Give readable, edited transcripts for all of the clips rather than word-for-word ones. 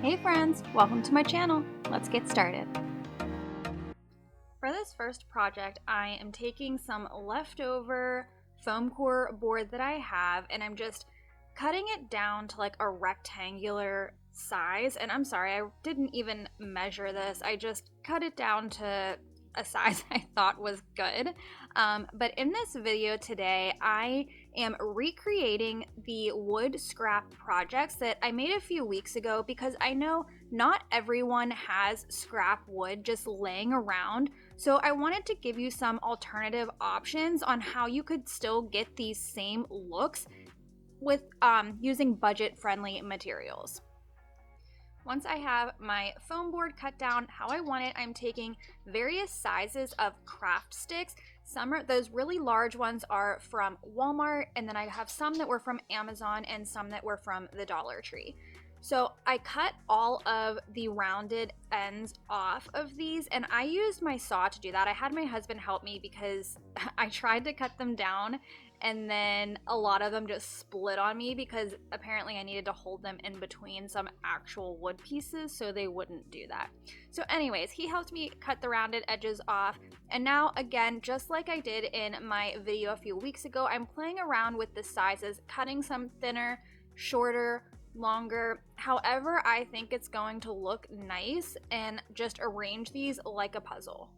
Hey friends, welcome to my channel. Let's get started. For this first project, I am taking some leftover foam core board that I have and I'm just cutting it down to like a rectangular size. And I'm sorry, I didn't even measure this. I just cut it down to a size I thought was good. But in this video today, I am recreating the wood scrap projects that I made a few weeks ago because I know not everyone has scrap wood just laying around. So I wanted to give you some alternative options on how you could still get these same looks with using budget-friendly materials. Once I have my foam board cut down how I want it, I'm taking various sizes of craft sticks. Some are those really large ones are from Walmart, and then I have some that were from Amazon and some that were from the Dollar Tree. So I cut all of the rounded ends off of these, and I used my saw to do that. I had my husband help me because I tried to cut them down and then a lot of them just split on me because apparently I needed to hold them in between some actual wood pieces so they wouldn't do that. So anyways, he helped me cut the rounded edges off, and now again, just like I did in my video a few weeks ago, I'm playing around with the sizes, cutting some thinner, shorter, longer, however I think it's going to look nice, and just arrange these like a puzzle.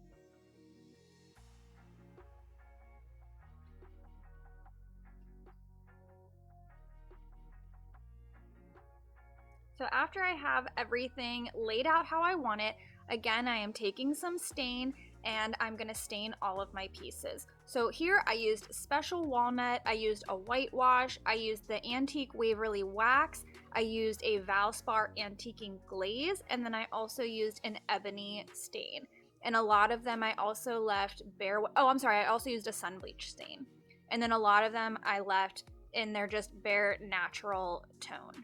So after I have everything laid out how I want it, again, I am taking some stain and I'm gonna stain all of my pieces. So here I used special walnut, I used a whitewash, I used the antique Waverly wax, I used a Valspar antiquing glaze, and then I also used an ebony stain. And a lot of them I also left bare, I also used a sun bleach stain. And then a lot of them I left in their just bare natural tone.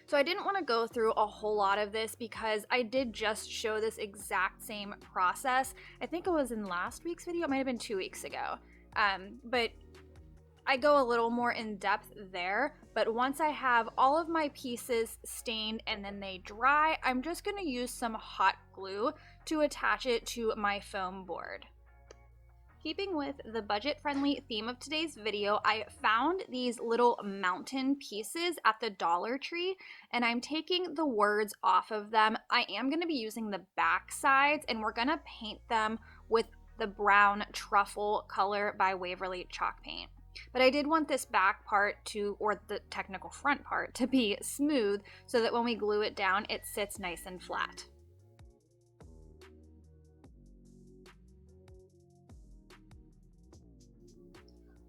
So I didn't want to go through a whole lot of this because I did just show this exact same process. I think it was in last week's video, it might have been 2 weeks ago. But I go a little more in depth there. But once I have all of my pieces stained and then they dry, I'm just going to use some hot glue to attach it to my foam board. Keeping with the budget-friendly theme of today's video, I found these little mountain pieces at the Dollar Tree, and I'm taking the words off of them. I am going to be using the back sides, and we're going to paint them with the brown Truffle color by Waverly chalk paint. But I did want this back part to, or the technical front part, to be smooth so that when we glue it down, it sits nice and flat.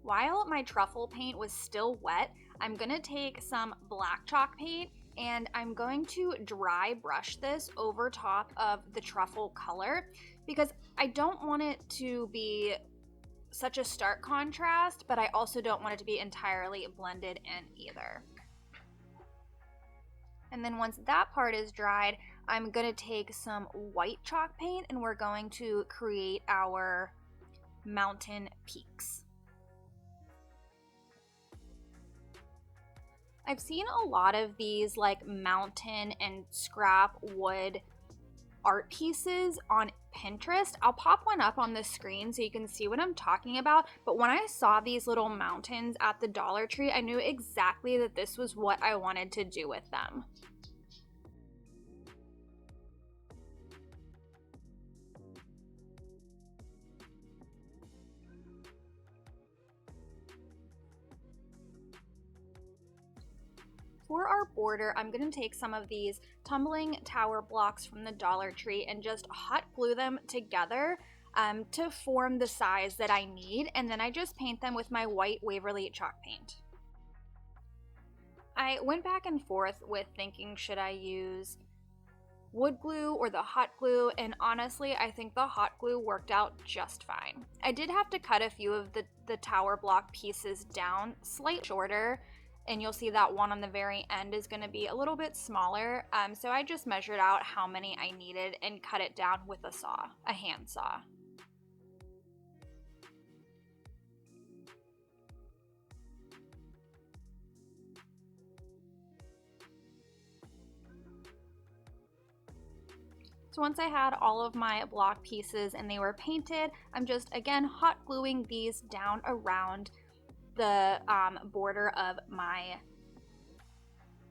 While my truffle paint was still wet, I'm going to take some black chalk paint and I'm going to dry brush this over top of the truffle color because I don't want it to be such a stark contrast, but I also don't want it to be entirely blended in either. And then once that part is dried, I'm going to take some white chalk paint and we're going to create our mountain peaks. I've seen a lot of these like mountain and scrap wood art pieces on Pinterest. I'll pop one up on the screen so you can see what I'm talking about. But when I saw these little mountains at the Dollar Tree, I knew exactly that this was what I wanted to do with them. For our border, I'm going to take some of these tumbling tower blocks from the Dollar Tree and just hot glue them together to form the size that I need, and then I just paint them with my white Waverly chalk paint. I went back and forth with thinking, should I use wood glue or the hot glue, and honestly I think the hot glue worked out just fine. I did have to cut a few of the tower block pieces down slightly shorter, and you'll see that one on the very end is going to be a little bit smaller, so I just measured out how many I needed and cut it down with a hand saw. So once I had all of my block pieces and they were painted, I'm just, again, hot gluing these down around the border of my,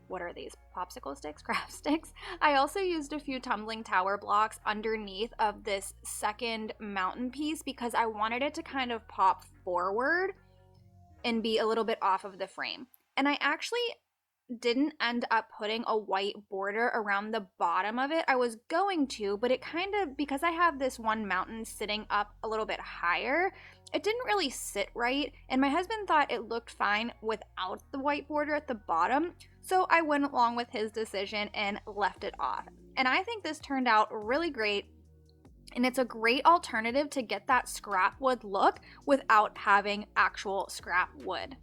what are these, popsicle sticks, craft sticks. I also used a few tumbling tower blocks underneath of this second mountain piece because I wanted it to kind of pop forward and be a little bit off of the frame. And I actually didn't end up putting a white border around the bottom of it. I was going to, but it kind of, because I have this one mountain sitting up a little bit higher, it didn't really sit right, and my husband thought it looked fine without the white border at the bottom, so I went along with his decision and left it off. And I think this turned out really great, and it's a great alternative to get that scrap wood look without having actual scrap wood.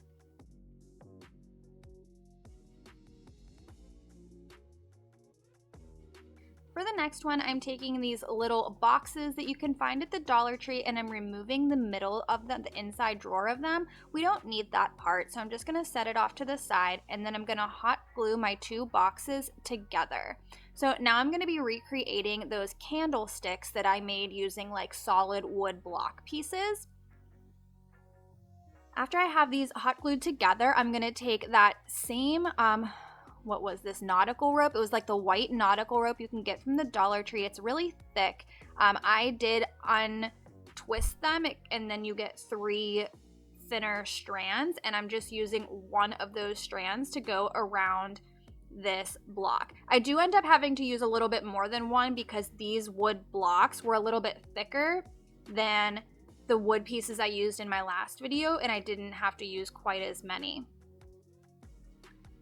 For the next one, I'm taking these little boxes that you can find at the Dollar Tree and I'm removing the middle of them, the inside drawer of them. We don't need that part, so I'm just going to set it off to the side, and then I'm going to hot glue my two boxes together. So now I'm going to be recreating those candlesticks that I made using like solid wood block pieces. After I have these hot glued together, I'm going to take that same what was this, nautical rope. It was like the white nautical rope you can get from the Dollar Tree. It's really thick. I did untwist them, and then you get 3 thinner strands, and I'm just using one of those strands to go around this block. I do end up having to use a little bit more than one because these wood blocks were a little bit thicker than the wood pieces I used in my last video, and I didn't have to use quite as many.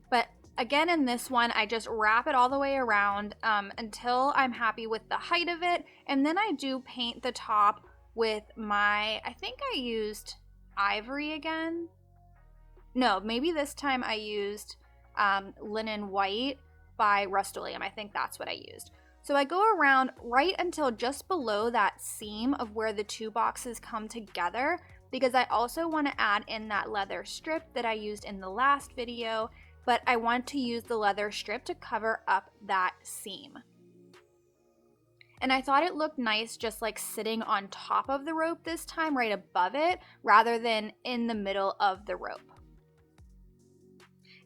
But again, in this one, I just wrap it all the way around until I'm happy with the height of it. And then I do paint the top with my, I think I used Ivory again. No, maybe this time I used Linen White by Rust-Oleum. I think that's what I used. So I go around right until just below that seam of where the two boxes come together, because I also want to add in that leather strip that I used in the last video, but I want to use the leather strip to cover up that seam. And I thought it looked nice just like sitting on top of the rope this time, right above it, rather than in the middle of the rope.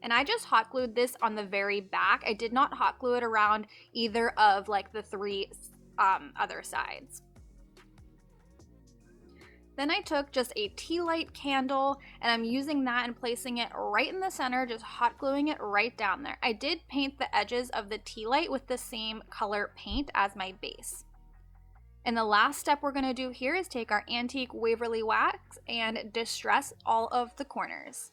And I just hot glued this on the very back. I did not hot glue it around either of like the 3 other sides. Then I took just a tea light candle and I'm using that and placing it right in the center, just hot gluing it right down there. I did paint the edges of the tea light with the same color paint as my base. And the last step we're going to do here is take our antique Waverly wax and distress all of the corners.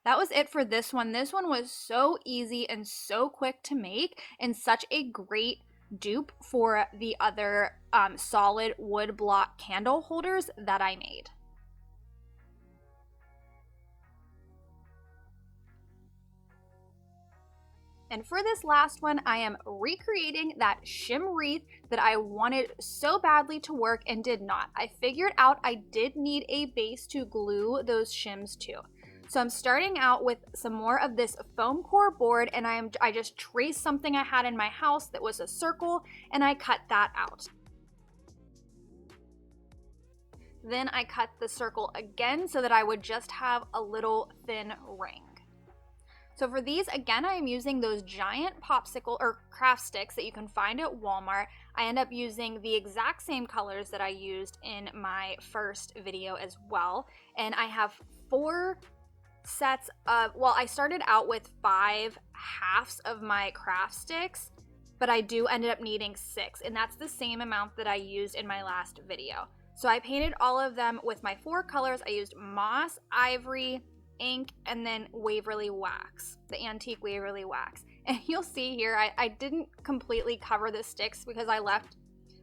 That was it for this one. This one was so easy and so quick to make, and such a great dupe for the other solid wood block candle holders that I made. And for this last one, I am recreating that Shim Wreath that I wanted so badly to work and did not. I figured out I did need a base to glue those shims to. So I'm starting out with some more of this foam core board, and I just traced something I had in my house that was a circle, and I cut that out. Then I cut the circle again so that I would just have a little thin ring. So for these, again, I am using those giant popsicle or craft sticks that you can find at Walmart. I end up using the exact same colors that I used in my first video as well. And I have 4 sets of, well, I started out with 5 halves of my craft sticks, but I ended up needing 6, and that's the same amount that I used in my last video. So I painted all of them with my 4 colors. I used moss, ivory, ink, and then Waverly wax, the antique Waverly wax. And you'll see here, I didn't completely cover the sticks because I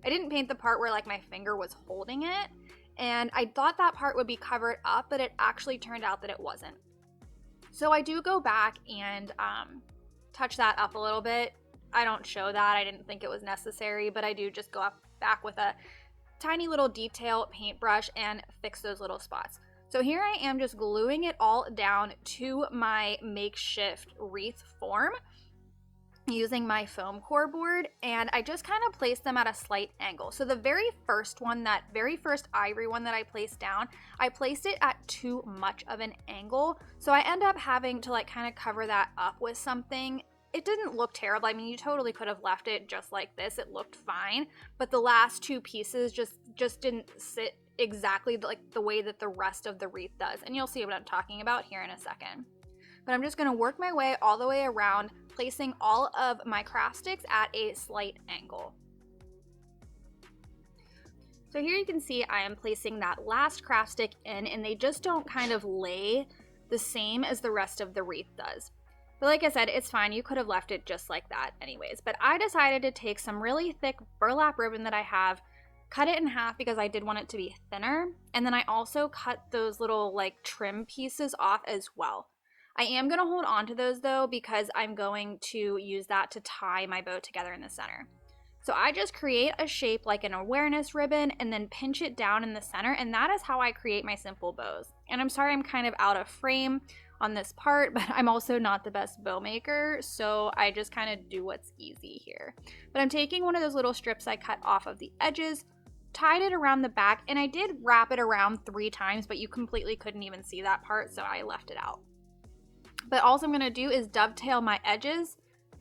didn't paint the part where like my finger was holding it, and I thought that part would be covered up, but it actually turned out that it wasn't. So I do go back and touch that up a little bit. I don't show that, I didn't think it was necessary, but I do just go back with a tiny little detail paintbrush and fix those little spots. So here I am just gluing it all down to my makeshift wreath form. using my foam core board, and I just kind of placed them at a slight angle. So the very first one, that very first ivory one that I placed down, I placed it at too much of an angle. So I end up having to like kind of cover that up with something. It didn't look terrible. I mean, you totally could have left it just like this. It looked fine, but the last two pieces just didn't sit exactly like the way that the rest of the wreath does. And you'll see what I'm talking about here in a second. But I'm just gonna work my way all the way around, placing all of my craft sticks at a slight angle. So here you can see I am placing that last craft stick in, and they just don't kind of lay the same as the rest of the wreath does. But like I said, it's fine. You could have left it just like that anyways. But I decided to take some really thick burlap ribbon that I have, cut it in half because I did want it to be thinner. And then I also cut those little like trim pieces off as well. I am going to hold on to those though, because I'm going to use that to tie my bow together in the center. So I just create a shape like an awareness ribbon and then pinch it down in the center, and that is how I create my simple bows. And I'm sorry I'm kind of out of frame on this part, but I'm also not the best bow maker, so I just kind of do what's easy here. But I'm taking one of those little strips I cut off of the edges, tied it around the back, and I did wrap it around 3 times, but you completely couldn't even see that part, so I left it out. But all I'm gonna do is dovetail my edges,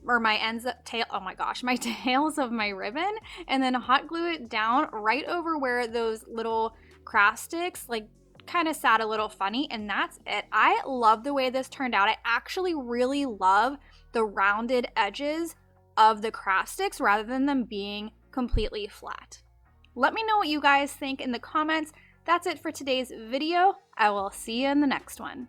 or my ends up tail, oh my gosh, my tails of my ribbon, and then hot glue it down right over where those little craft sticks like kind of sat a little funny, and that's it. I love the way this turned out. I actually really love the rounded edges of the craft sticks rather than them being completely flat. Let me know what you guys think in the comments. That's it for today's video. I will see you in the next one.